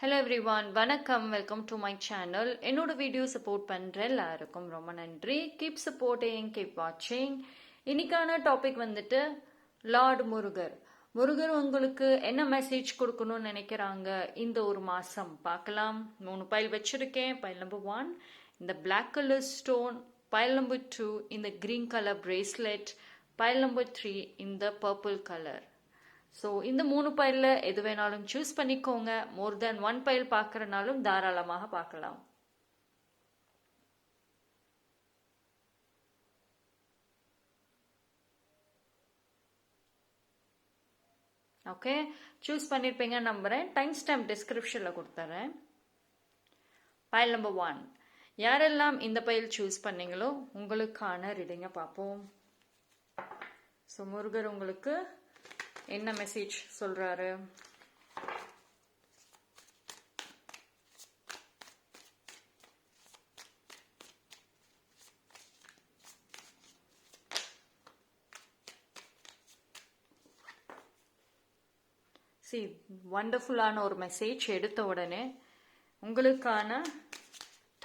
Hello everyone, வணக்கம். Welcome to my channel. என்னோட video support பண்ணுற எல்லாருக்கும் ரொம்ப நன்றி. கீப் சப்போர்ட்டிங், கீப் வாட்சிங். இன்னைக்கான டாபிக் வந்துட்டு லார்ட் முருகர். முருகர் உங்களுக்கு என்ன மெசேஜ் கொடுக்கணும்னு நினைக்கிறாங்க இந்த ஒரு மாதம் பார்க்கலாம். 3 பைல் வச்சுருக்கேன். பைல் நம்பர் 1 இந்த black colour stone, pile number 2 இந்த green colour bracelet, pile number 3 இந்த பர்பிள் கலர். ஸோ இந்த 3 பைலில் எது வேணாலும் சூஸ் பண்ணிக்கோங்க. மோர் தென் 1 பைல் பார்க்குறனாலும் தாராளமாக பார்க்கலாம். ஓகே, சூஸ் பண்ணியிருப்பீங்க நம்புகிறேன். டைம் ஸ்டாம்ப் டிஸ்கிரிப்ஷனில் கொடுத்துறேன். பைல் நம்பர் 1 யாரெல்லாம் இந்த பைல் சூஸ் பண்ணீங்களோ உங்களுக்கான ரீடிங்கை பார்ப்போம். ஸோ முருகர் உங்களுக்கு என்ன மெசேஜ் சொல்றாரு? வண்டர்ஃபுல்லான ஒரு மெசேஜ் எடுத்த உடனே உங்களுக்கான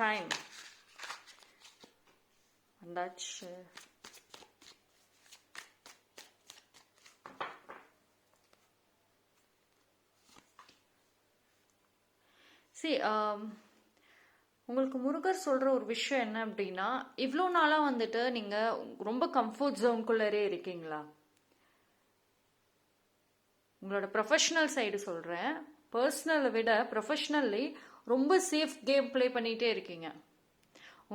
டைம் வந்தாச்சு. உங்களுக்கு முருகர் சொல்கிற ஒரு விஷயம் என்ன அப்படின்னா, இவ்வளோ நாளாக வந்துட்டு நீங்கள் ரொம்ப கம்ஃபர்ட் ஜோன்குள்ளரே இருக்கீங்களா? உங்களோட ப்ரொஃபஷ்னல் சைடு சொல்கிறேன், பர்சனலை விட ப்ரொஃபஷ்னல்லி ரொம்ப சேஃப் கேம் ப்ளே பண்ணிகிட்டே இருக்கீங்க.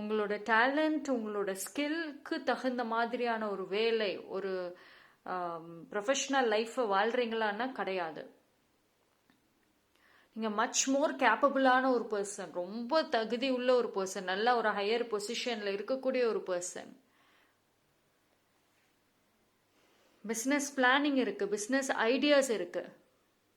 உங்களோட டேலண்ட், உங்களோட ஸ்கில்க்கு தகுந்த மாதிரியான ஒரு வேலை, ஒரு ப்ரொஃபஷ்னல் லைஃப்பை வாழ்கிறீங்களான்னா கிடையாது. நீங்கள் மச் மோர் கேப்பபிளான ஒரு பர்சன், ரொம்ப தகுதி உள்ள ஒரு பர்சன், நல்ல ஒரு ஹையர் பொசிஷனில் இருக்கக்கூடிய ஒரு பர்சன். பிஸ்னஸ் பிளானிங் இருக்குது, பிஸ்னஸ் ஐடியாஸ் இருக்குது.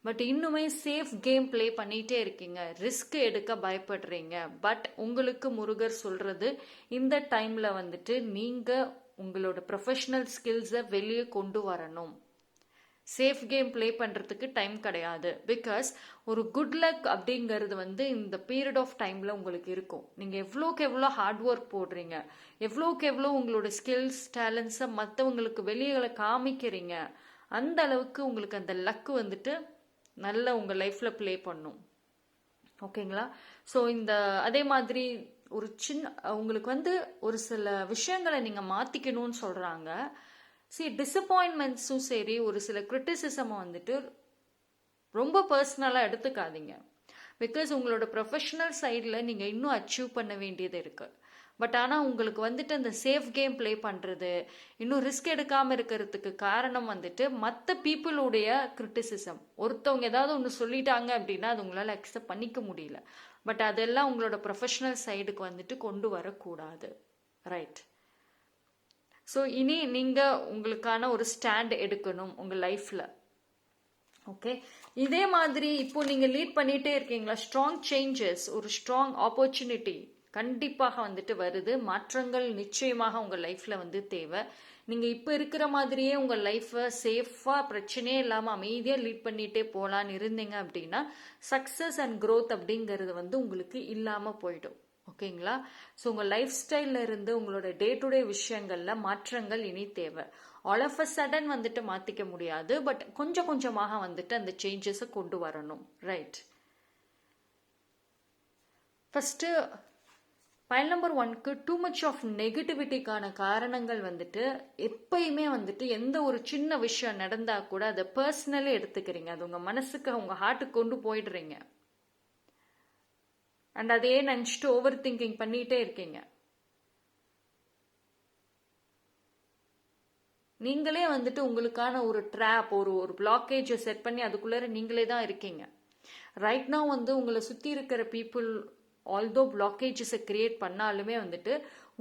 பட் இன்னுமே சேஃப் கேம் ப்ளே பண்ணிகிட்டே இருக்கீங்க. ரிஸ்க் எடுக்க பயப்படுறீங்க. பட் உங்களுக்கு முருகர் சொல்கிறது, இந்த டைமில் வந்துட்டு நீங்கள் உங்களோட ப்ரொஃபஷ்னல் ஸ்கில்ஸை வெளியே கொண்டு வரணும். சேஃப் கேம் ப்ளே பண்ணுறதுக்கு டைம் கிடையாது. பிகாஸ் ஒரு குட் லக் அப்படிங்கிறது வந்து இந்த பீரியட் ஆஃப் டைமில் உங்களுக்கு இருக்கும். நீங்கள் எவ்வளோக்கு எவ்வளோ ஹார்ட் ஒர்க் போடுறீங்க, எவ்வளோக்கு எவ்வளோ உங்களோட ஸ்கில்ஸ் டேலண்ட்ஸை மற்றவங்களுக்கு வெளியே காமிக்கிறீங்க, அந்த அளவுக்கு உங்களுக்கு அந்த லக்கு வந்துட்டு நல்ல உங்கள் லைஃப்பில் ப்ளே பண்ணும். ஓகேங்களா? ஸோ இந்த அதே மாதிரி ஒரு உங்களுக்கு வந்து ஒரு சில விஷயங்களை நீங்கள் மாற்றிக்கணும்னு சொல்கிறாங்க. டிசப்பாயின்மெண்ட்ஸும் சரி, ஒரு சில கிரிட்டிசிசமை வந்துட்டு ரொம்ப பர்சனலாக எடுத்துக்காதீங்க. பிகாஸ் உங்களோட ப்ரொஃபஷனல் சைடில் நீங்கள் இன்னும் அச்சீவ் பண்ண வேண்டியது இருக்குது. பட் ஆனால் உங்களுக்கு வந்துட்டு அந்த சேஃப் கேம் ப்ளே பண்ணுறது, இன்னும் ரிஸ்க் எடுக்காமல் இருக்கிறதுக்கு காரணம் வந்துட்டு மற்ற பீப்புளுடைய கிரிட்டிசிசம். ஒருத்தவங்க ஏதாவது ஒன்று சொல்லிட்டாங்க அப்படின்னா அது உங்களால் அக்செப்ட் பண்ணிக்க முடியல. பட் அதெல்லாம் உங்களோட ப்ரொஃபஷனல் சைடுக்கு வந்துட்டு கொண்டு வரக்கூடாது. ரைட்? ஸோ இனி நீங்கள் உங்களுக்கான ஒரு ஸ்டாண்ட் எடுக்கணும் உங்கள் லைஃப்பில். ஓகே, இதே மாதிரி இப்போ நீங்கள் லீட் பண்ணிகிட்டே இருக்கீங்களா? ஸ்ட்ராங் சேஞ்சஸ், ஒரு ஸ்ட்ராங் ஆப்பர்ச்சுனிட்டி கண்டிப்பாக வந்துட்டு வருது. மாற்றங்கள் நிச்சயமாக உங்கள் லைஃப்பில் வந்து தேவை. நீங்கள் இப்போ இருக்கிற மாதிரியே உங்கள் லைஃப்பை சேஃபாக பிரச்சனையே இல்லாமல் அமைதியாக லீட் பண்ணிகிட்டே போகலான்னு இருந்தீங்க அப்படின்னா சக்ஸஸ் அண்ட் க்ரோத் அப்படிங்கிறது வந்து உங்களுக்கு இல்லாமல் போயிடும். ஓகேங்களா? ஸோ உங்கள் லைஃப் ஸ்டைலில் இருந்து உங்களோட டே டு டே விஷயங்களில் மாற்றங்கள் இனி தேவை. ஆல் ஆஃப் அ சடன் வந்துட்டு மாற்றிக்க முடியாது. பட் கொஞ்சம் கொஞ்சமாக வந்துட்டு அந்த சேஞ்சஸை கொண்டு வரணும். ரைட்? ஃபஸ்ட்டு பைல் நம்பர் 1க்கு டூ மச் ஆஃப் நெகட்டிவிட்டிக்கான காரணங்கள் வந்துட்டு எப்பயுமே வந்துட்டு எந்த ஒரு சின்ன விஷயம் நடந்தால் கூட அதை பர்சனலி எடுத்துக்கிறீங்க. அது உங்கள் மனசுக்கு, உங்கள் ஹார்ட்டுக்கு கொண்டு போயிடுறீங்க. அண்ட் அதையே நினச்சிட்டு ஓவர் திங்கிங் பண்ணிகிட்டே இருக்கீங்க. நீங்களே வந்துட்டு உங்களுக்கான ஒரு ட்ராப், ஒரு பிளாக்கேஜை செட் பண்ணி அதுக்குள்ளே நீங்களே தான் இருக்கீங்க. ரைட் நவ் வந்து உங்களை சுற்றி இருக்கிற பீப்புள் ஆல்தோ பிளாக்கேஜஸை கிரியேட் பண்ணாலுமே வந்துட்டு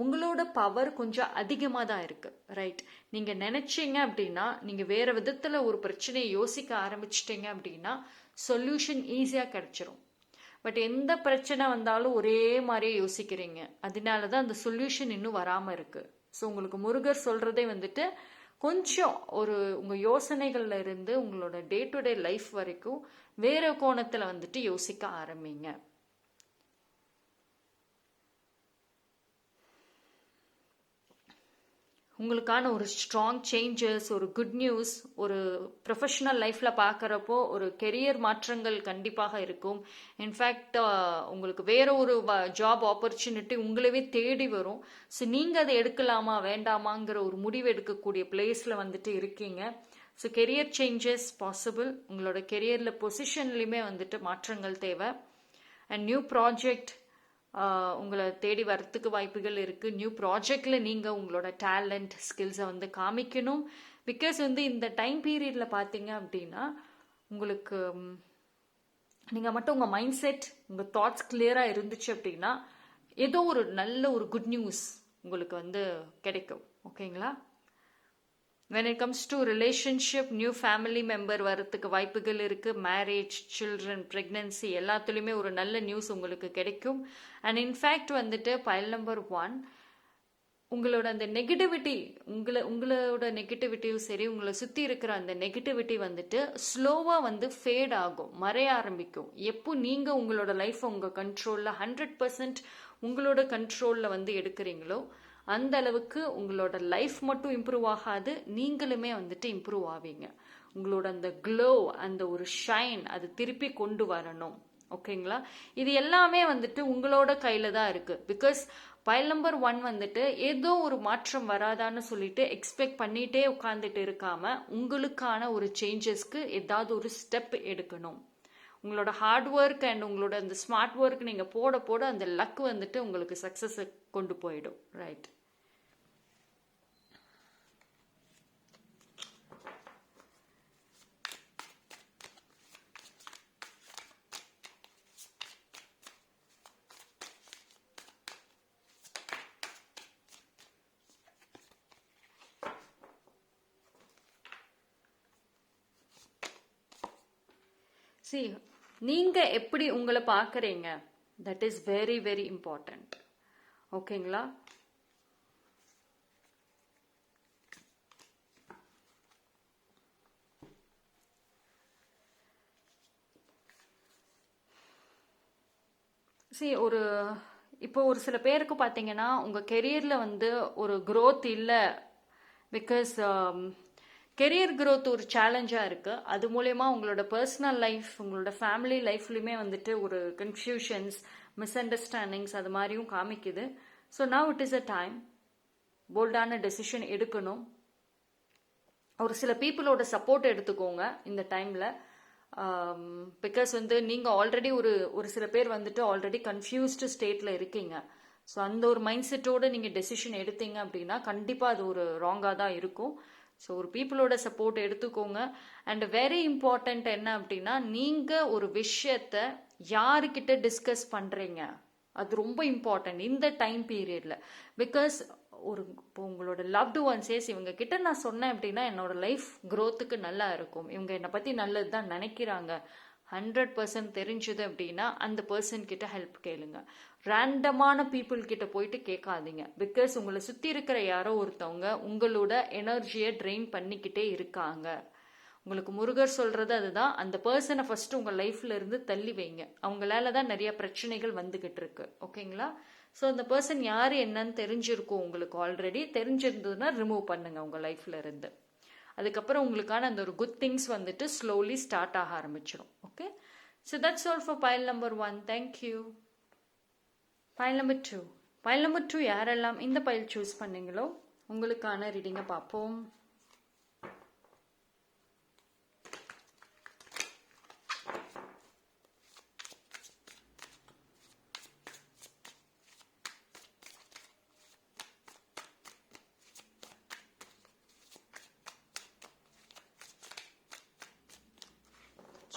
உங்களோட பவர் கொஞ்சம் அதிகமாக தான் இருக்குது. ரைட்? நீங்கள் நினச்சிங்க அப்படின்னா, நீங்கள் வேறு விதத்தில் ஒரு பிரச்சனையை யோசிக்க ஆரம்பிச்சிட்டிங்க அப்படின்னா சொல்யூஷன் ஈஸியாக கிடச்சிரும். பட் எந்த பிரச்சனை வந்தாலும் ஒரே மாதிரியே யோசிக்கிறீங்க. அதனால தான் அந்த சொல்யூஷன் இன்னும் வராமல் இருக்குது. ஸோ உங்களுக்கு முருகர் சொல்கிறதே வந்துட்டு கொஞ்சம் ஒரு உங்கள் யோசனைகள்ல இருந்து உங்களோட டே டு டே லைஃப் வரைக்கும் வேற கோணத்தில் வந்துட்டு யோசிக்க ஆரம்பிங்க. உங்களுக்கான ஒரு ஸ்ட்ராங் சேஞ்சஸ், ஒரு குட் நியூஸ், ஒரு ப்ரொஃபஷனல் லைஃப்பில் பார்க்குறப்போ ஒரு கெரியர் மாற்றங்கள் கண்டிப்பாக இருக்கும். இன்ஃபேக்ட் உங்களுக்கு வேற ஒரு ஜாப் ஆப்பர்ச்சுனிட்டி உங்களவே தேடி வரும். ஸோ நீங்கள் அதை எடுக்கலாமா வேண்டாமாங்கிற ஒரு முடிவு எடுக்கக்கூடிய பிளேஸில் வந்துட்டு இருக்கீங்க. So career changes possible. உங்களோட கெரியரில் பொசிஷன்லையுமே வந்துட்டு மாற்றங்கள் தேவை. அண்ட் நியூ ப்ராஜெக்ட் உங்களை தேடி வரத்துக்கு வாய்ப்புகள் இருக்குது. நியூ ப்ராஜெக்டில் நீங்கள் உங்களோட டேலண்ட் ஸ்கில்ஸை வந்து காமிக்கணும். பிகாஸ் வந்து இந்த டைம் பீரியடில் பார்த்தீங்க அப்படின்னா உங்களுக்கு நீங்கள் மட்டும் உங்கள் மைண்ட் செட், உங்கள் தாட்ஸ் கிளியராக இருந்துச்சு அப்படின்னா ஏதோ ஒரு நல்ல ஒரு குட் நியூஸ் உங்களுக்கு வந்து கிடைக்கும். ஓகேங்களா? when it comes to relationship, new family member வரத்துக்கு வாய்ப்புகள் இருக்குது. மேரேஜ், சில்ட்ரன், ப்ரெக்னன்சி எல்லாத்துலேயுமே ஒரு நல்ல நியூஸ் உங்களுக்கு கிடைக்கும். அண்ட் இன்ஃபேக்ட் வந்துட்டு பைல் நம்பர் 1, உங்களோட அந்த நெகட்டிவிட்டி, உங்களோட நெகட்டிவிட்டியும் சரி, உங்களை சுற்றி இருக்கிற அந்த நெகட்டிவிட்டி வந்துட்டு ஸ்லோவாக வந்து ஃபேட் ஆகும், மறைய ஆரம்பிக்கும். எப்போ நீங்கள் உங்களோட லைஃப்பை உங்கள் கண்ட்ரோலில் 100% உங்களோட கண்ட்ரோலில் வந்து எடுக்கிறீங்களோ அந்த அளவுக்கு உங்களோட லைஃப் மட்டும் இம்ப்ரூவ் ஆகாது, நீங்களுமே வந்துட்டு இம்ப்ரூவ் ஆவீங்க. உங்களோட அந்த க்ளோ, அந்த ஒரு ஷைன், அது திருப்பி கொண்டு வரணும். ஓகேங்களா? இது எல்லாமே வந்துட்டு உங்களோட கையில தான் இருக்கு. பிகாஸ் பைல் நம்பர் 1 வந்துட்டு ஏதோ ஒரு மாற்றம் வராதான்னு சொல்லிட்டு எக்ஸ்பெக்ட் பண்ணிட்டே உட்கார்ந்துட்டு இருக்காம உங்களுக்கான ஒரு சேஞ்சஸ்க்கு ஏதாவது ஒரு ஸ்டெப் எடுக்கணும். உங்களோட ஹார்ட் ஒர்க் அண்ட் உங்களோட அந்த ஸ்மார்ட் ஒர்க் நீங்கள் போட போட அந்த லக் வந்துட்டு உங்களுக்கு சக்ஸஸ் கொண்டு போயிடும். ரைட்? See, நீங்க எப்படி உங்களை பார்க்குறீங்க, that is very very important. ஓகேங்களா? இப்போ ஒரு சில பேருக்கு பார்த்தீங்கன்னா உங்கள் கெரியரில் வந்து ஒரு growth இல்லை. பிகாஸ் கெரியர் growth ஒரு சேலஞ்சாக இருக்குது. அது மூலயமா உங்களோட பர்சனல் லைஃப், உங்களோட ஃபேமிலி லைஃப்லையுமே வந்துட்டு ஒரு கன்ஃபியூஷன்ஸ், மிஸ் அண்டர்ஸ்டாண்டிங்ஸ் அது மாதிரியும் காமிக்குது. So now it is a time போல்டான டெசிஷன் எடுக்கணும். ஒரு சில பீப்புளோட சப்போர்ட் எடுத்துக்கோங்க இந்த டைமில். பிகாஸ் வந்து நீங்கள் ஆல்ரெடி ஒரு சில பேர் வந்துட்டு ஆல்ரெடி கன்ஃபியூஸ்டு ஸ்டேட்டில் இருக்கீங்க. ஸோ அந்த ஒரு மைண்ட் செட்டோடு நீங்கள் டெசிஷன் எடுத்தீங்க அப்படின்னா கண்டிப்பாக அது ஒரு ராங்காக தான் இருக்கும். ஸோ ஒரு பீப்புளோட சப்போர்ட் எடுத்துக்கோங்க. அண்ட் வெரி இம்பார்ட்டண்ட் என்ன அப்படின்னா, நீங்கள் ஒரு விஷயத்த யாருக்கிட்ட டிஸ்கஸ் பண்ணுறீங்க அது ரொம்ப இம்பார்ட்டன்ட் இந்த டைம் பீரியடில். பிகாஸ் இப்போ உங்களோட லவ்டு ஒன்ஸேஸ் இவங்க கிட்ட நான் சொன்னேன் அப்படின்னா என்னோட லைஃப் க்ரோத்துக்கு நல்லா இருக்கும், இவங்க என்னை பற்றி நல்லது தான் நினைக்கிறாங்க, 100% தெரிஞ்சுது அப்படின்னா அந்த பர்சன் கிட்ட ஹெல்ப் கேளுங்க. ரேண்டமான பீப்புள் கிட்ட போயிட்டு கேட்காதீங்க. பிகாஸ் உங்களை சுற்றி இருக்கிற யாரோ ஒருத்தவங்க உங்களோட எனர்ஜியை ட்ரெயின் பண்ணிக்கிட்டே இருக்காங்க. உங்களுக்கு முருகர் சொல்றது அதுதான், அந்த பர்சனை ஃபர்ஸ்ட் உங்கள் லைஃப்ல இருந்து தள்ளி வைங்க. அவங்களால தான் நிறைய பிரச்சனைகள் வந்துகிட்டு இருக்கு. ஓகேங்களா? ஸோ அந்த பர்சன் யார் என்னன்னு தெரிஞ்சிருக்கும், உங்களுக்கு ஆல்ரெடி தெரிஞ்சிருந்ததுன்னா ரிமூவ் பண்ணுங்க உங்கள் லைஃப்ல இருந்து. அதுக்கப்புறம் உங்களுக்கான அந்த ஒரு குட் திங்ஸ் வந்துட்டு ஸ்லோலி ஸ்டார்ட் ஆக ஆரம்பிச்சிடும். Okay? So that's all for pile number 1. Thank you. File number 2. File number 2 யாரெல்லாம் இந்த பைல் சூஸ் பண்ணீங்களோ உங்களுக்கான ரீடிங்கை பார்ப்போம்.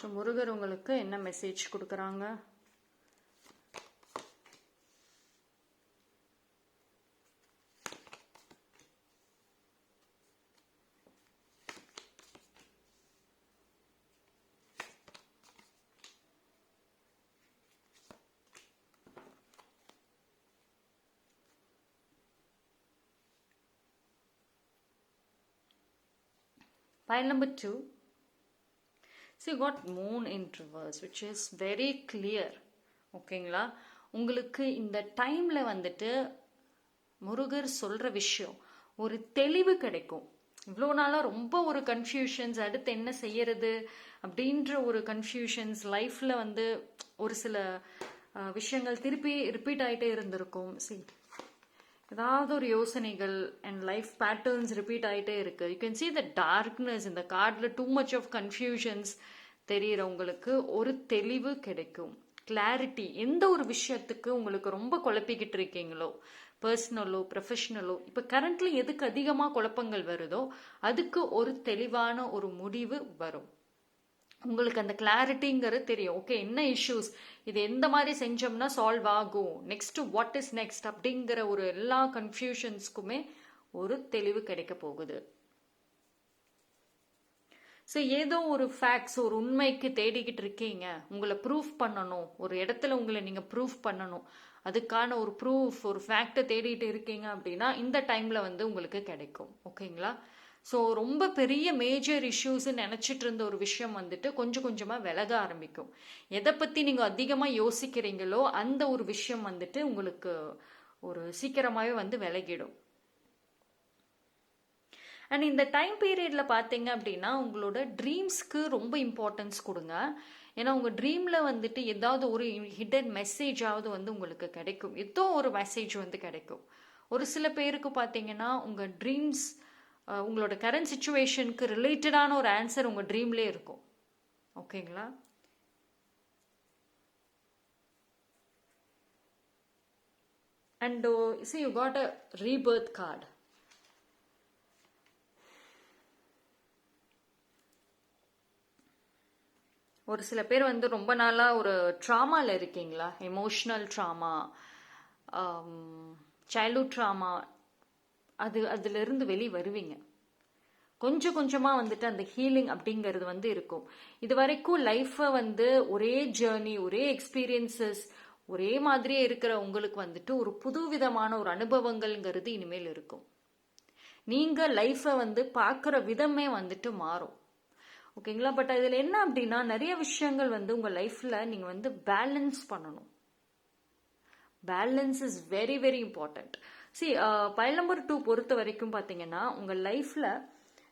ஸோ முருகர் உங்களுக்கு என்ன மெசேஜ் கொடுக்குறாங்க? Pile number 2. So you got moon in reverse, which is very clear. ஓகேங்களா? உங்களுக்கு இந்த டைம்ல வந்துட்டு முருகர் சொல்ற விஷயம் ஒரு தெளிவு கிடைக்கும். இவ்வளோ நாளாக ரொம்ப ஒரு கன்ஃபியூஷன்ஸ், அடுத்து என்ன செய்யறது அப்படின்ற ஒரு கன்ஃபியூஷன்ஸ் லைஃப்ல வந்து ஒரு சில விஷயங்கள் திருப்பி ரிப்பீட் ஆகிட்டே இருந்திருக்கும். ஏதாவது ஒரு யோசனைகள் அண்ட் லைஃப் பேட்டர்ன்ஸ் ரிப்பீட் ஆகிட்டே இருக்கு. You can see the darkness இந்த கார்டில் டூ மச் ஆஃப் கன்ஃபியூஷன்ஸ் தெரிகிறவங்களுக்கு ஒரு தெளிவு கிடைக்கும், கிளாரிட்டி. எந்த ஒரு விஷயத்துக்கு உங்களுக்கு ரொம்ப குழப்பிக்கிட்டு இருக்கீங்களோ, பர்சனலோ ப்ரொஃபஷனலோ, இப்போ கரண்ட்லி எதுக்கு அதிகமாக குழப்பங்கள் வருதோ அதுக்கு ஒரு தெளிவான ஒரு முடிவு வரும். உங்களுக்கு அந்த கிளாரிட்டிங்கிறது தெரியும். ஓகே, என்ன இஷ்யூஸ், இது எந்த மாதிரி செஞ்சோம்னா சால்வ் ஆகும், நெக்ஸ்ட் வாட் இஸ் நெக்ஸ்ட் அப்படிங்கிற ஒரு எல்லா கன்ஃபியூஷன்ஸ்க்குமே ஒரு தெளிவு கிடைக்க போகுது. ஸோ ஏதோ ஒரு ஃபேக்ட்ஸ், ஒரு உண்மைக்கு தேடிக்கிட்டு இருக்கீங்க, உங்களை ப்ரூஃப் பண்ணணும், ஒரு இடத்துல உங்களை நீங்கள் ப்ரூஃப் பண்ணணும், அதுக்கான ஒரு ப்ரூஃப், ஒரு ஃபேக்டை தேடிட்டு இருக்கீங்க அப்படின்னா இந்த டைமில் வந்து உங்களுக்கு கிடைக்கும். ஓகேங்களா? ஸோ ரொம்ப பெரிய மேஜர் இஷ்யூஸ்ன்னு நினச்சிட்டு இருந்த ஒரு விஷயம் வந்துட்டு கொஞ்சம் கொஞ்சமாக விலக ஆரம்பிக்கும். எதை பற்றி நீங்கள் அதிகமாக யோசிக்கிறீங்களோ அந்த ஒரு விஷயம் வந்துட்டு உங்களுக்கு ஒரு சீக்கிரமாகவே வந்து விலகிடும். அண்ட் இந்த டைம் பீரியடில் பார்த்தீங்க அப்படின்னா உங்களோட ட்ரீம்ஸ்க்கு ரொம்ப இம்பார்ட்டன்ஸ் கொடுங்க. ஏன்னா உங்கள் ட்ரீமில் வந்துட்டு ஏதாவது ஒரு ஹிடன் மெசேஜாவது வந்து உங்களுக்கு கிடைக்கும், ஏதோ ஒரு மெசேஜ் வந்து கிடைக்கும். ஒரு சில பேருக்கு பார்த்தீங்கன்னா உங்கள் ட்ரீம்ஸ் உங்களோட கரண்ட் சுச்சுவேஷனுக்கு ரிலேட்டடான ஒரு ஆன்சர் உங்கள் ட்ரீம்லேயே இருக்கும். ஓகேங்களா? And see you got a rebirth card. ஒரு சில பேர் வந்து ரொம்ப நாளாக ஒரு ட்ராமாவில் இருக்கீங்களா, எமோஷ்னல் ட்ராமா, சைல்ட்ஹுட் ட்ராமா, அதிலிருந்து வெளியே வருவீங்க. கொஞ்சம் கொஞ்சமாக வந்துட்டு அந்த ஹீலிங் அப்படிங்கிறது வந்து இருக்கும். இது வரைக்கும் லைஃப்பை வந்து ஒரே ஜேர்னி, ஒரே எக்ஸ்பீரியன்சஸ், ஒரே மாதிரியே இருக்கிற உங்களுக்கு வந்துட்டு ஒரு புதுவிதமான ஒரு அனுபவங்கள்ங்கிறது இனிமேல் இருக்கும். நீங்கள் லைஃப்பை வந்து பார்க்குற விதமே வந்துட்டு மாறும். ஓகேங்களா? பட் இதில் என்ன அப்படின்னா நிறைய விஷயங்கள் வந்து உங்கள் லைஃப்பில் நீங்கள் வந்து பேலன்ஸ் பண்ணணும். Balance is very very important. File number 2 பொறுத்த வரைக்கும் பார்த்தீங்கன்னா உங்கள் லைஃப்பில்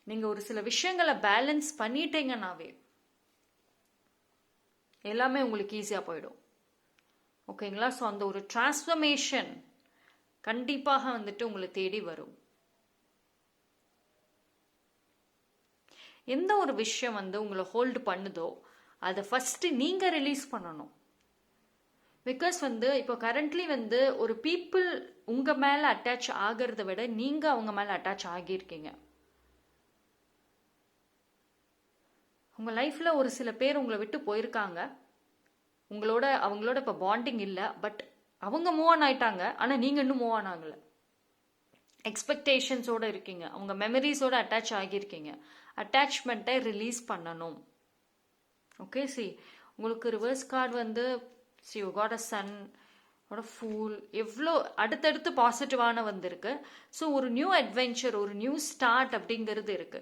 நீங்கள் ஒரு சில விஷயங்களை பேலன்ஸ் பண்ணிட்டீங்கன்னாவே எல்லாமே உங்களுக்கு ஈஸியாக போயிடும். ஓகேங்களா? ஸோ அந்த ஒரு டிரான்ஸ்ஃபர்மேஷன் கண்டிப்பாக வந்துட்டு உங்களை தேடி வரும். எந்த ஒரு விஷயம் வந்து உங்களை ஹோல்டு பண்ணுதோ அதை ஃபஸ்ட்டு நீங்கள் ரிலீஸ் பண்ணணும். பிகாஸ் வந்து இப்போ கரண்ட்லி வந்து ஒரு பீப்புள் உங்கள் மேலே அட்டாச் ஆகிறத விட நீங்கள் அவங்க மேலே அட்டாச் ஆகியிருக்கீங்க. உங்கள் லைஃப்பில் ஒரு சில பேர் உங்களை விட்டு போயிருக்காங்க, அவங்களோட இப்போ பாண்டிங் இல்லை, பட் அவங்க மூவ் ஆன் ஆயிட்டாங்க, ஆனால் நீங்கள் இன்னும் மூவ் ஆன் ஆகலை. எக்ஸ்பெக்டேஷன்ஸோடு இருக்கீங்க, அவங்க மெமரிஸோடு அட்டாச் ஆகியிருக்கீங்க. அட்டாச்மெண்ட்டை ரிலீஸ் பண்ணணும். ஓகே, உங்களுக்கு ரிவர்ஸ் கார்டு வந்து யூ காட் அ சன், ஒரு ஃபூல், எவ்வளோ அடுத்தடுத்து பாசிட்டிவான வந்திருக்கு. ஸோ ஒரு நியூ அட்வென்ச்சர், ஒரு நியூ ஸ்டார்ட் அப்படிங்கிறது இருக்கு.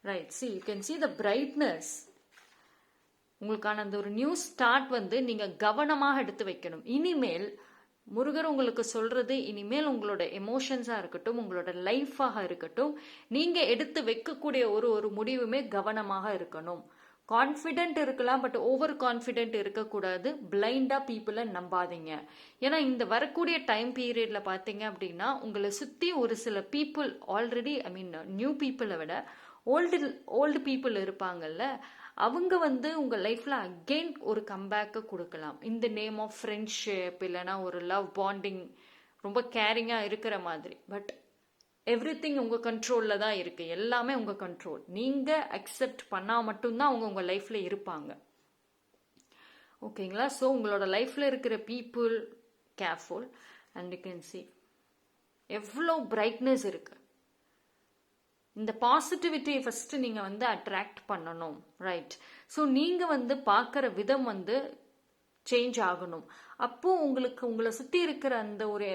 Right, you can see the brightness. உங்களுக்கான அந்த ஒரு நியூ ஸ்டார்ட் வந்து நீங்கள் கவனமாக எடுத்து வைக்கணும். இனிமேல் முருகர் உங்களுக்கு சொல்றது, இனிமேல் உங்களோட எமோஷன்ஸாக இருக்கட்டும், உங்களோட லைஃபாக இருக்கட்டும், நீங்கள் எடுத்து வைக்கக்கூடிய ஒரு முடிவுமே கவனமாக இருக்கணும். கான்ஃபிடென்ட் இருக்கலாம், பட் ஓவர் கான்ஃபிடென்ட் இருக்கக்கூடாது. பிளைண்டாக பீப்புளை நம்பாதீங்க. ஏன்னா இந்த வரக்கூடிய டைம் பீரியடில் பார்த்தீங்க அப்படின்னா உங்களை சுற்றி ஒரு சில பீப்புள் ஆல்ரெடி, நியூ பீப்புளை விட ஓல்டு பீப்புள் இருப்பாங்கல்ல, அவங்க வந்து உங்கள் லைஃப்பில் அகெயின் ஒரு கம்பேக்கை கொடுக்கலாம். இந்த நேம் ஆஃப் ஃப்ரெண்ட்ஷிப், இல்லைனா ஒரு லவ் பாண்டிங், ரொம்ப கேரிங்காக இருக்கிற மாதிரி. பட் எவ்ரிதிங் உங்கள் கண்ட்ரோலில் தான் இருக்குது, எல்லாமே உங்கள் கண்ட்ரோல். நீங்கள் அக்செப்ட் பண்ணால் மட்டும்தான் அவங்க உங்கள் லைஃப்பில் இருப்பாங்க. ஓகேங்களா? ஸோ உங்களோட லைஃப்பில் இருக்கிற people careful. And you can see எவ்வளோ பிரைட்னஸ் இருக்குது. இந்த பாசிட்டிவிட்டியை ஃபஸ்ட்டு நீங்கள் வந்து அட்ராக்ட் பண்ணணும். ரைட்? ஸோ நீங்கள் வந்து பார்க்குற விதம் வந்து சேஞ்ச் ஆகணும். அப்போது உங்களுக்கு உங்களை சுற்றி இருக்கிற அந்த ஒரு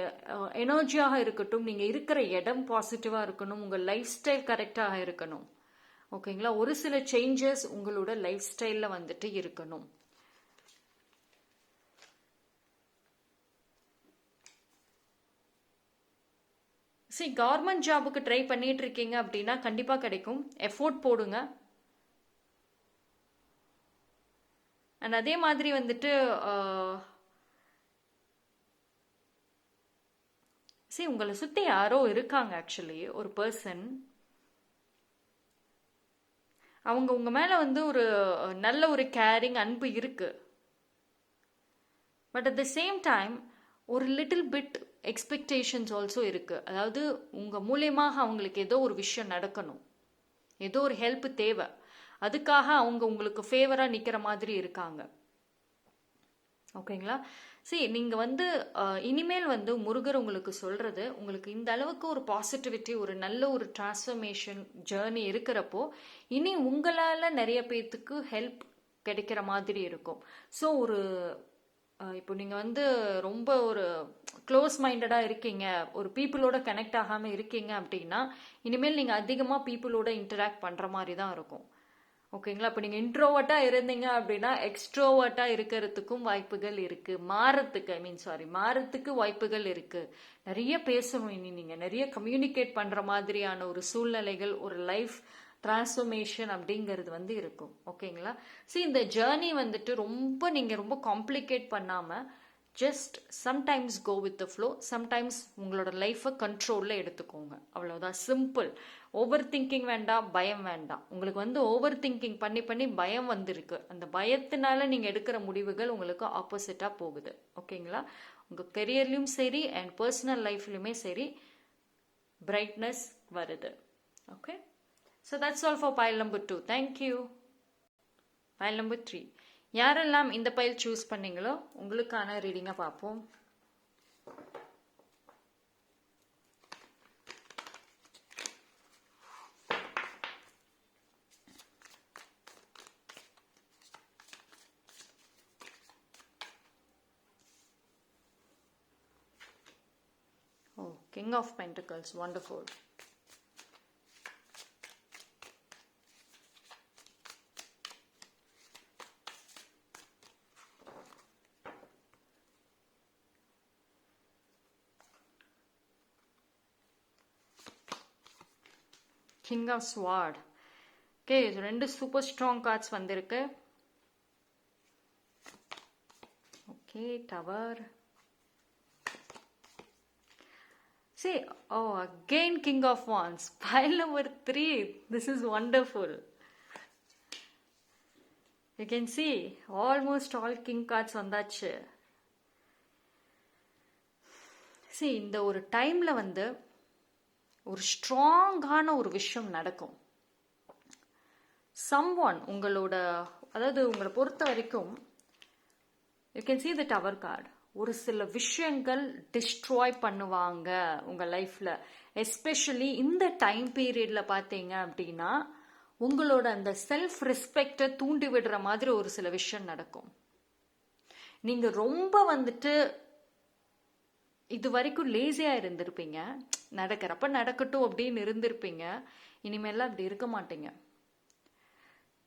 எனர்ஜியாக இருக்கட்டும், நீங்கள் இருக்கிற இடம் பாசிட்டிவாக இருக்கணும், உங்கள் லைஃப் ஸ்டைல் கரெக்டாக இருக்கணும். ஓகேங்களா? ஒரு சில சேஞ்சஸ் உங்களோட லைஃப் ஸ்டைல்ல வந்துட்டு இருக்கணும். சரி, கவர்மெண்ட் ஜாபுக்கு ட்ரை பண்ணிட்டு இருக்கீங்க அப்படின்னா கண்டிப்பா கிடைக்கும். எஃபோர்ட் போடுங்க. அண்ட் அதே மாதிரி வந்துட்டு சரி, உங்களை சுத்தி யாரோ இருக்காங்க. ஆக்சுவலி ஒரு பர்சன், அவங்க உங்க மேல வந்து ஒரு நல்ல ஒரு கேரிங் அன்பு இருக்கு. But at the same time ஒரு லிட்டில் பிட் எக்ஸ்பெக்டேஷன்ஸ் ஆல்சோ இருக்கு. அதாவது உங்க மூலியமாக அவங்களுக்கு ஏதோ ஒரு விஷயம் நடக்கணும், ஏதோ ஒரு ஹெல்ப் தேவை, அதுக்காக அவங்க உங்களுக்கு ஃபேவரா நிக்கிற மாதிரி இருக்காங்க. ஓகேங்களா? சரி, நீங்க வந்து இனிமேல் வந்து முருகர் உங்களுக்கு சொல்றது, உங்களுக்கு இந்த அளவுக்கு ஒரு பாசிட்டிவிட்டி, ஒரு நல்ல ஒரு டிரான்ஸ்ஃபர்மேஷன் ஜேர்னி இருக்கிறப்போ இனி உங்களால நிறைய பேர்த்துக்கு ஹெல்ப் கிடைக்கிற மாதிரி இருக்கும். ஸோ ஒரு இப்போ நீங்க வந்து ரொம்ப ஒரு க்ளோஸ் மைண்டடா இருக்கீங்க, ஒரு பீப்புளோட கனெக்ட் ஆகாம இருக்கீங்க அப்படின்னா இனிமேல் நீங்க அதிகமா பீப்புளோட இன்டராக்ட் பண்ற மாதிரி தான் இருக்கும். ஓகேங்களா? இப்போ நீங்கள் இன்ட்ரோவர்ட்டாக இருந்தீங்க அப்படின்னா எக்ஸ்ட்ரோவர்ட்டாக இருக்கிறதுக்கும் வாய்ப்புகள் இருக்குது. மாறத்துக்கு வாய்ப்புகள் இருக்குது. நிறைய பேசணும், இனி நீங்கள் நிறைய கம்யூனிகேட் பண்ணுற மாதிரியான ஒரு சூழ்நிலைகள், ஒரு லைஃப் டிரான்ஸ்ஃபர்மேஷன் அப்படிங்கிறது வந்து இருக்கும். ஓகேங்களா? சரி, இந்த ஜேர்னி வந்துட்டு நீங்கள் ரொம்ப காம்ப்ளிகேட் பண்ணாமல் just sometimes go with the flow, sometimes உங்களோட லைஃப்பை கண்ட்ரோலில் எடுத்துக்கோங்க. அவ்வளோதான், சிம்பிள். ஓவர் திங்கிங் வேண்டாம், பயம் வேண்டாம். உங்களுக்கு வந்து ஓவர் திங்கிங் பண்ணி பண்ணி பயம் வந்திருக்கு. அந்த பயத்தினால நீங்கள் எடுக்கிற முடிவுகள் உங்களுக்கு ஆப்போசிட்டாக போகுது. ஓகேங்களா? உங்கள் கெரியர்லையும் சரி அண்ட் பர்சனல் லைஃப்லையுமே சரி பிரைட்னஸ் வருது. Okay, so that's all for pile number 2. Thank you. File number 3, யாரெல்லாம் இந்த பைல் சூஸ் பண்ணீங்களோ உங்களுக்கான ரீடிங்கை பார்ப்போம். Oh, King of Pentacles, wonderful. King of Sword. Okay, இது ரெண்டு சூப்பர் ஸ்ட்ராங் கார்ட்ஸ் வந்திருக்கு. Okay, tower. See, oh, again King of Wands. Pile number 3. This is wonderful. You can see almost all King cards வந்தாச்சு. See, இந்த ஒரு டைம்ல வந்து ஒரு ஸ்ட்ராங்கான ஒரு விஷயம் நடக்கும். someone உங்களோட, அதாவது உங்களை பொறுத்த வரைக்கும் you can see the tower card. ஒரு சில விஷயங்கள் டிஸ்ட்ராய் பண்ணுவாங்க உங்க லைஃப்ல. எஸ்பெஷலி இந்த டைம் பீரியட்ல பார்த்தீங்க அப்படின்னா உங்களோட அந்த செல்ஃப் ரெஸ்பெக்டை தூண்டி விடுற மாதிரி ஒரு சில விஷயம் நடக்கும். நீங்க ரொம்ப வந்துட்டு இது வரைக்கும் லேசியா இருந்திருப்பீங்க, நடக்கிறப்ப நடக்கட்டும் அப்படின்னு இருந்திருப்பீங்க. இனிமேலாம் அப்படி இருக்க மாட்டீங்க.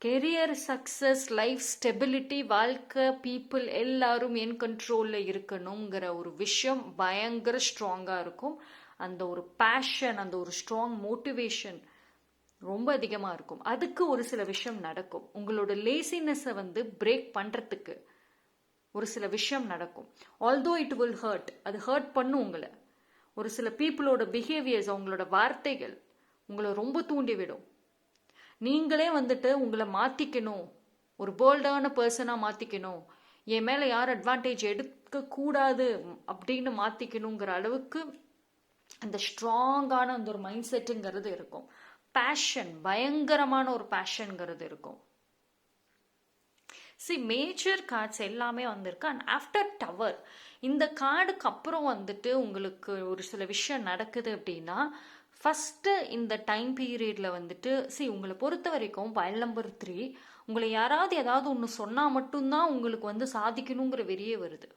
கெரியர் சக்சஸ், லைஃப் ஸ்டெபிலிட்டி, வாழ்க்கை, பீப்புள் எல்லாரும் என் கண்ட்ரோல்ல இருக்கணுங்கிற ஒரு விஷயம் பயங்கர ஸ்ட்ராங்கா இருக்கும். அந்த ஒரு பேஷன், அந்த ஒரு ஸ்ட்ராங் மோட்டிவேஷன் ரொம்ப அதிகமா இருக்கும். அதுக்கு ஒரு சில விஷயம் நடக்கும். உங்களோட லேசினஸை வந்து பிரேக் பண்றதுக்கு ஒரு சில விஷயம் நடக்கும். ஆல்தோ இட் வில் ஹர்ட், அது ஹர்ட் பண்ணும் உங்களை. ஒரு சில பீப்புளோட பிஹேவியர்ஸ், அவங்களோட வார்த்தைகள் உங்களை ரொம்ப தூண்டிவிடும். நீங்களே வந்துட்டு உங்களை மாத்திக்கணும், ஒரு போல்டான பர்சனா மாத்திக்கணும், என் மேல யார் அட்வான்டேஜ் எடுக்க கூடாது அப்படின்னு மாத்திக்கணுங்கிற அளவுக்கு அந்த ஸ்ட்ராங்கான அந்த ஒரு மைண்ட் செட்டுங்கிறது இருக்கும். பேஷன், பயங்கரமான ஒரு பேஷன்ங்கிறது இருக்கும். மேஜர் கார்ட்ஸ் எல்லாமே வந்திருக்கு. அண்ட் ஆஃப்டர் டவர், இந்த கார்டுக்கு அப்புறம் வந்துட்டு உங்களுக்கு ஒரு சில விஷயம் நடக்குது அப்படின்னா, ஃபர்ஸ்ட் இந்த டைம் பீரியட்ல வந்துட்டு உங்களை பொறுத்த வரைக்கும் பைல் நம்பர் 3, உங்களை யாராவது ஏதாவது ஒன்று சொன்னா மட்டும்தான் உங்களுக்கு வந்து சாதிக்கணுங்கிற வெறியே வருது.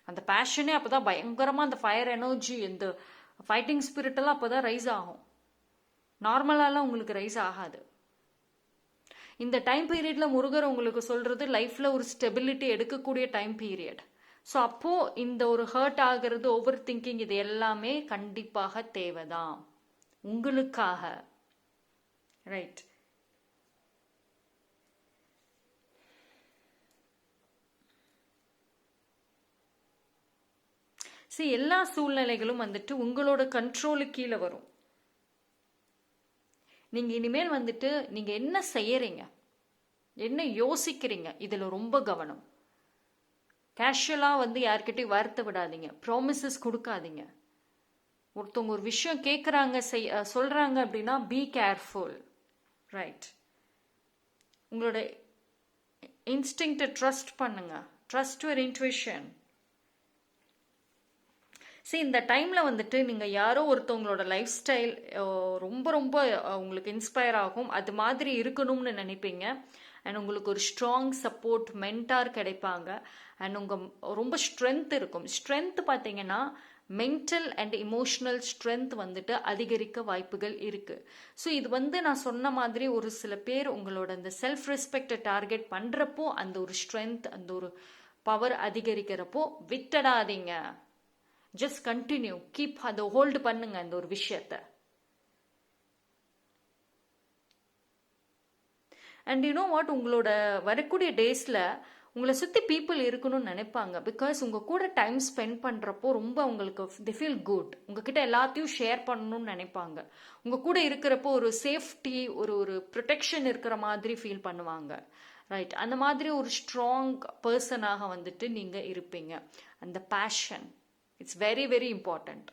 அந்த பேஷனே அப்பதான் பயங்கரமா, அந்த ஃபயர் எனர்ஜி, இந்த ஃபைட்டிங் ஸ்பிரிட் எல்லாம் அப்பதான் ரைஸ் ஆகும். நார்மலாலாம் உங்களுக்கு ரைஸ் ஆகாது. இந்த டைம் பீரியடில் முருகர் உங்களுக்கு சொல்கிறது லைஃப்பில் ஒரு ஸ்டெபிலிட்டி எடுக்கக்கூடிய டைம் பீரியட். ஸோ அப்போது இந்த ஒரு ஹர்ட் ஆகிறது, ஓவர் திங்கிங், இது எல்லாமே கண்டிப்பாக தேவைதான் உங்களுக்காக. ரைட். சரி, எல்லா சூழ்நிலைகளும் வந்துட்டு உங்களோட கண்ட்ரோலுக்கு கீழே வரும். நீங்கள் இனிமேல் வந்துட்டு நீங்கள் என்ன செய்யறீங்க, என்ன யோசிக்கிறீங்க, இதில் ரொம்ப கவனம். கேஷுவலாக வந்து யார்கிட்டையும் வார்த்தை விடாதீங்க, ப்ராமிசஸ் கொடுக்காதீங்க. ஒருத்தவங்க ஒரு விஷயம் கேட்குறாங்க, சொல்கிறாங்க அப்படின்னா பி கேர்ஃபுல். ரைட். உங்களோட இன்ஸ்டிங்க்டை ட்ரஸ்ட் பண்ணுங்க. Trust your intuition. சரி, இந்த டைமில் வந்துட்டு நீங்கள் யாரோ ஒருத்தவங்களோட லைஃப் ஸ்டைல் ரொம்ப ரொம்ப உங்களுக்கு இன்ஸ்பயர் ஆகும், அது மாதிரி இருக்கணும்னு நினைப்பீங்க. அண்ட் உங்களுக்கு ஒரு ஸ்ட்ராங் சப்போர்ட் மென்டார் கிடைப்பாங்க. அண்ட் உங்கள் ரொம்ப ஸ்ட்ரென்த் இருக்கும். ஸ்ட்ரென்த் பார்த்தீங்கன்னா மென்டல் அண்ட் இமோஷனல் ஸ்ட்ரென்த் வந்துட்டு அதிகரிக்க வாய்ப்புகள் இருக்குது. ஸோ இது வந்து நான் சொன்ன மாதிரி ஒரு சில பேர் உங்களோட அந்த செல்ஃப் ரெஸ்பெக்டை டார்கெட் பண்ணுறப்போ அந்த ஒரு ஸ்ட்ரென்த், அந்த ஒரு பவர் அதிகரிக்கிறப்போ விட்டுடாதீங்க. ஜஸ்ட் கண்டினியூ, கீப் அதை ஹோல்டு பண்ணுங்க அந்த ஒரு விஷயத்த. அண்ட் யூ நோ வாட், உங்களோட வரக்கூடிய டேஸில் உங்களை சுற்றி பீப்புள் இருக்கணும்னு நினைப்பாங்க. பிகாஸ் உங்கள் கூட டைம் ஸ்பெண்ட் பண்ணுறப்போ ரொம்ப உங்களுக்கு தி ஃபீல் குட். உங்ககிட்ட எல்லாத்தையும் ஷேர் பண்ணணும்னு நினைப்பாங்க. உங்கள் கூட இருக்கிறப்போ ஒரு சேஃப்டி, ஒரு ப்ரொடெக்ஷன் இருக்கிற மாதிரி ஃபீல் பண்ணுவாங்க. ரைட். அந்த மாதிரி ஒரு ஸ்ட்ராங் பர்சனாக வந்துட்டு நீங்கள் இருப்பீங்க. அந்த passion, it's very very important.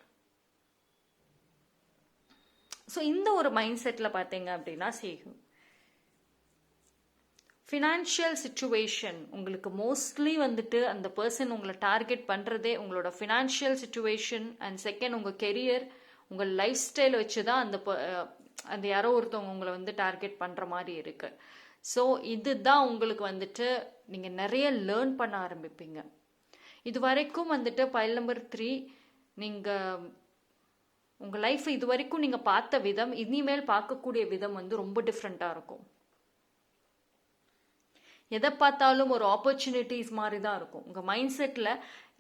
So இந்த ஒரு மைண்ட் செட்டில் பார்த்தீங்க அப்படின்னா செய்யும். ஃபினான்ஷியல் சுச்சுவேஷன் உங்களுக்கு மோஸ்ட்லி வந்துட்டு அந்த பர்சன் உங்களை டார்கெட் பண்ணுறதே உங்களோட ஃபினான்ஷியல் சுச்சுவேஷன் அண்ட் செகண்ட் உங்கள் கெரியர், உங்கள் லைஃப் ஸ்டைல் வச்சு தான் அந்த யாரோ ஒருத்தவங்க உங்களை வந்து டார்கெட் பண்ணுற மாதிரி இருக்குது. ஸோ இதுதான் உங்களுக்கு வந்துட்டு நீங்கள் நிறைய லேர்ன் பண்ண ஆரம்பிப்பீங்க. இது வரைக்கும் வந்துட்டு பைல் நம்பர் 3, நீங்கள் உங்கள் லைஃப்பை இது வரைக்கும் நீங்கள் பார்த்த விதம், இனிமேல் பார்க்கக்கூடிய விதம் வந்து ரொம்ப டிஃப்ரெண்ட்டாக இருக்கும். எதை பார்த்தாலும் ஒரு ஆப்பர்ச்சுனிட்டிஸ் மாதிரி தான் இருக்கும். உங்கள் மைண்ட் செட்டில்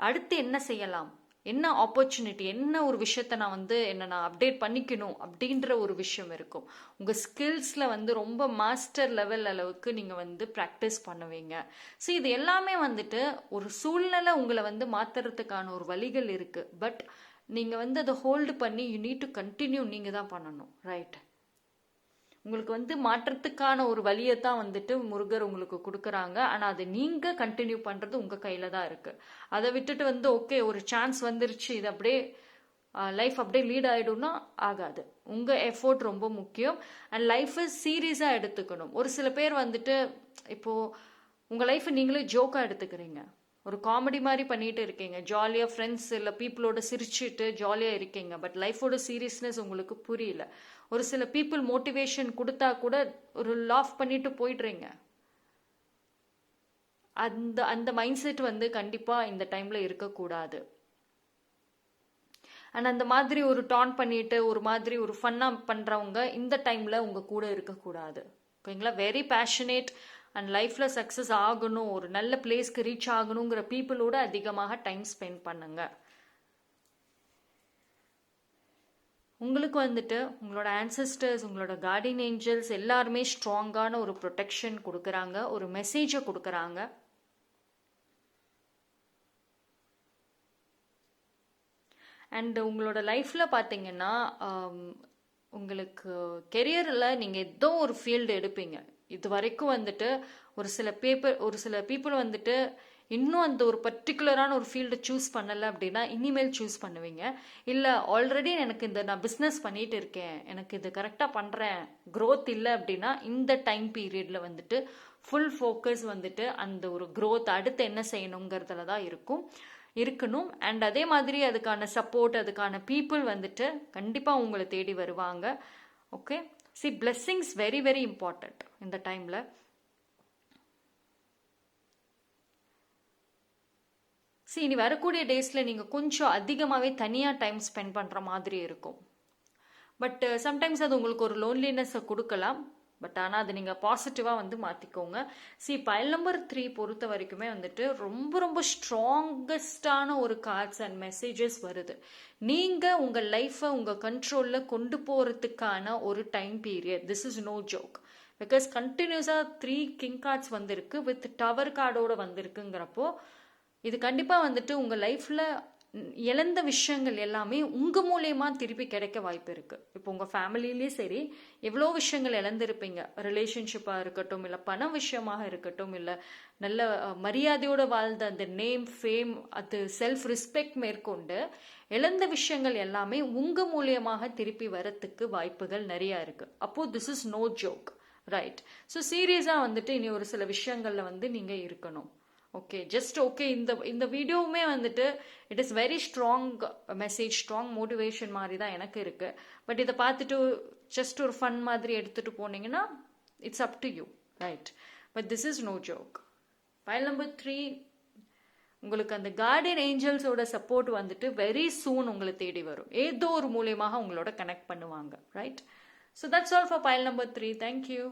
அடுத்து என்ன செய்யலாம், என்ன ஆப்பர்ச்சுனிட்டி, என்ன ஒரு விஷயத்த நான் வந்து நான் அப்டேட் பண்ணிக்கணும் அப்படின்ற ஒரு விஷயம் இருக்கும். உங்கள் ஸ்கில்ஸில் வந்து ரொம்ப மாஸ்டர் லெவல் அளவுக்கு நீங்கள் வந்து ப்ராக்டிஸ் பண்ணுவீங்க. ஸோ இது எல்லாமே வந்துட்டு ஒரு சூழ்நிலை உங்களை வந்து மாற்றுறதுக்கான ஒரு வழிகள் இருக்குது. பட் நீங்கள் வந்து அதை ஹோல்டு பண்ணி யூ நீட் டு கண்டினியூ, நீங்கள் தான் பண்ணணும். ரைட். உங்களுக்கு வந்து மாற்றத்துக்கான ஒரு வழியை தான் வந்துட்டு முருகர் உங்களுக்கு கொடுக்குறாங்க. ஆனால் அதை நீங்கள் கண்டினியூ பண்ணுறது உங்கள் கையில் தான் இருக்குது. அதை விட்டுட்டு வந்து ஓகே ஒரு சான்ஸ் வந்துருச்சு, இது அப்படியே லைஃப் அப்படியே லீட் ஆகிடும்னா ஆகாது. உங்கள் எஃபோர்ட் ரொம்ப முக்கியம். அண்ட் லைஃப்பை சீரியஸாக எடுத்துக்கணும். ஒரு சில பேர் வந்துட்டு இப்போது உங்கள் லைஃப்பை நீங்களே ஜோக்காக எடுத்துக்கிறீங்க, ஒரு காமெடி மாதிரி பண்ணிட்டு இருக்கீங்க, ஜாலியாக ஃப்ரெண்ட்ஸ் இல்லை பீப்புளோட சிரிச்சுட்டு ஜாலியாக இருக்கீங்க. பட் லைஃபோட சீரியஸ்னஸ் உங்களுக்கு புரியல. ஒரு சில பீப்புள் மோட்டிவேஷன் கொடுத்தா கூட ஒரு லாஃப் பண்ணிட்டு போயிடுறீங்க. அந்த மைண்ட் செட் வந்து கண்டிப்பாக இந்த டைமில் இருக்கக்கூடாது. அண்ட் அந்த மாதிரி ஒரு டான் பண்ணிட்டு ஒரு மாதிரி ஒரு ஃபன்னாக பண்ணுறவங்க இந்த டைமில் உங்கள் கூட இருக்கக்கூடாது. ஓகேங்களா? வெரி பேஷனேட் அண்ட் லைஃப்பில் சக்ஸஸ் ஆகணும், ஒரு நல்ல பிளேஸ்க்கு ரீச் ஆகணுங்கிற பீப்புளோட அதிகமாக டைம் ஸ்பெண்ட் பண்ணுங்க. உங்களுக்கு வந்துட்டு உங்களோட ஆன்சஸ்டர்ஸ், உங்களோட கார்டியன் ஏஞ்சல்ஸ் எல்லாருமே ஸ்ட்ராங்கான ஒரு ப்ரொடெக்ஷன் கொடுக்குறாங்க, ஒரு மெசேஜை கொடுக்குறாங்க. அண்ட் உங்களோட லைஃப்பில் பார்த்தீங்கன்னா உங்களுக்கு கெரியரில் நீங்கள் ஏதோ ஒரு ஃபீல்டு எடுப்பீங்க. இது வரைக்கும் வந்துட்டு ஒரு சில பீப்புள் வந்துட்டு இன்னும் அந்த ஒரு பர்டிகுலரான ஒரு ஃபீல்டை சூஸ் பண்ணலை அப்படின்னா இனிமேல் சூஸ் பண்ணுவீங்க. இல்லை ஆல்ரெடி எனக்கு நான் பிஸ்னஸ் பண்ணிட்டு இருக்கேன், எனக்கு இது கரெக்டாக பண்ணுறேன், க்ரோத் இல்லை அப்படின்னா இந்த டைம் பீரியடில் வந்துட்டு ஃபுல் ஃபோக்கஸ் வந்துட்டு அந்த ஒரு க்ரோத் அடுத்து என்ன செய்யணுங்கிறதுல தான் இருக்கணும். அண்ட் அதே மாதிரி அதுக்கான சப்போர்ட், அதுக்கான பீப்புள் வந்துட்டு கண்டிப்பாக உங்களை தேடி வருவாங்க. Okay. See, blessings very very important இந்த டைம்ல. See, இனி வரக்கூடிய டேஸ்ல நீங்க கொஞ்சம் அதிகமாகவே தனியாக டைம் ஸ்பெண்ட் பண்ற மாதிரி இருக்கும். பட் சம்டைம்ஸ் அது உங்களுக்கு ஒரு லோன்லினஸை கொடுக்கலாம். பட் ஆனால் அது நீங்கள் பாசிட்டிவாக வந்து மாற்றிக்கோங்க. பைல் நம்பர் 3 பொறுத்த வரைக்குமே வந்துட்டு ரொம்ப ரொம்ப ஸ்ட்ராங்கஸ்டான ஒரு கார்ட்ஸ் அண்ட் மெசேஜஸ் வருது. நீங்கள் உங்கள் லைஃப்பை உங்கள் கண்ட்ரோலில் கொண்டு போகிறதுக்கான ஒரு time period. This is no joke. Because கண்டினியூஸாக 3 கிங் கார்ட்ஸ் வந்திருக்கு, வித் டவர் கார்டோட வந்திருக்குங்கிறப்போ இது கண்டிப்பாக வந்துட்டு உங்கள் லைஃப்பில் இழந்த விஷயங்கள் எல்லாமே உங்கள் மூலயமா திருப்பி கிடைக்க வாய்ப்பு இருக்குது. இப்போ உங்கள் ஃபேமிலியிலே சரி எவ்வளோ விஷயங்கள் இழந்திருப்பீங்க. ரிலேஷன்ஷிப்பாக இருக்கட்டும், இல்லை பண விஷயமாக இருக்கட்டும், இல்லை நல்ல மரியாதையோடு வாழ்ந்த அந்த நேம், ஃபேம், அது செல்ஃப் ரெஸ்பெக்ட் மேற்கொண்டு இழந்த விஷயங்கள் எல்லாமே உங்கள் மூலியமாக திருப்பி வரத்துக்கு வாய்ப்புகள் நிறையா இருக்குது. அப்போது this is no joke, right? So சீரியஸாக வந்துட்டு இனி ஒரு சில விஷயங்களில் வந்து நீங்கள் இருக்கணும். Okay, just okay. இந்த வீடியோவுமே வந்துட்டு it is very strong message, strong motivation மாதிரி தான் எனக்கு இருக்கு. பட் இதை பார்த்துட்டு ஜஸ்ட் ஒரு ஃபன் மாதிரி எடுத்துட்டு போனீங்கன்னா it's up to you, right? But this is no joke. Pile number 3 உங்களுக்கு அந்த கார்டியன் ஏஞ்சல்ஸோட சப்போர்ட் வந்துட்டு வெரி சூன் உங்களை தேடி வரும். ஏதோ ஒரு மூலியமாக உங்களோட கனெக்ட் பண்ணுவாங்க, right? So that's all for pile number 3. Thank you.